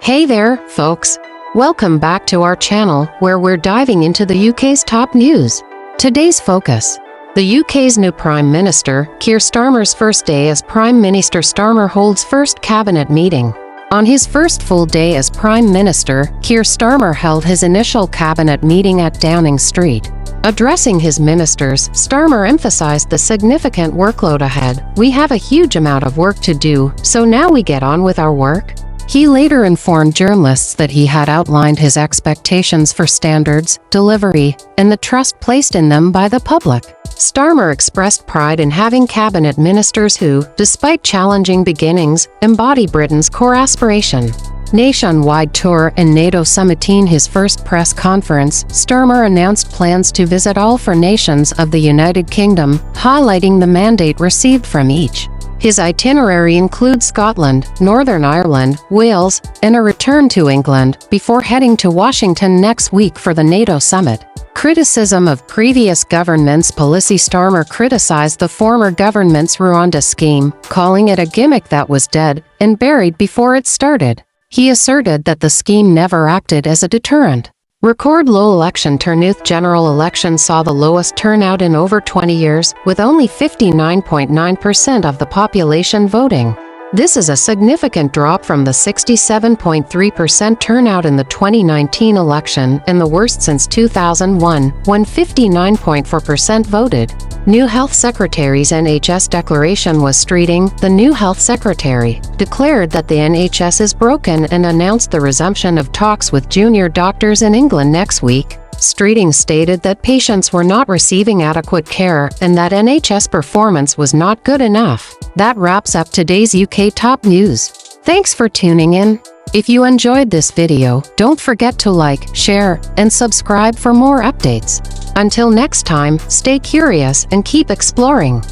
Hey there, folks. Welcome back to our channel, where we're diving into the UK's top news. Today's focus: the UK's new Prime Minister, Keir Starmer's first day as Prime Minister. Starmer holds first cabinet meeting. On his first full day as Prime Minister, Keir Starmer held his initial cabinet meeting at Downing Street. Addressing his ministers, Starmer emphasized the significant workload ahead. "We have a huge amount of work to do, so now we get on with our work." He later informed journalists that he had outlined his expectations for standards, delivery, and the trust placed in them by the public. Starmer expressed pride in having cabinet ministers who, despite challenging beginnings, embody Britain's core aspiration. Nationwide tour and NATO summit. In his first press conference, Starmer announced plans to visit all four nations of the United Kingdom, highlighting the mandate received from each. His itinerary includes Scotland, Northern Ireland, Wales, and a return to England, before heading to Washington next week for the NATO summit. Criticism of previous government's policy. Starmer criticized the former government's Rwanda scheme, calling it a gimmick that was dead and buried before it started. He asserted that the scheme never acted as a deterrent. Record low election turnout. General election saw the lowest turnout in over 20 years, with only 59.9% of the population voting. This is a significant drop from the 67.3% turnout in the 2019 election, and the worst since 2001, when 59.4% voted. New Health Secretary's NHS declaration was streeting. The new Health Secretary declared that the NHS is broken and announced the resumption of talks with junior doctors in England next week. Streeting stated that patients were not receiving adequate care and that NHS performance was not good enough. That wraps up today's UK top news. Thanks for tuning in. If you enjoyed this video, don't forget to like, share, and subscribe for more updates. Until next time, stay curious and keep exploring.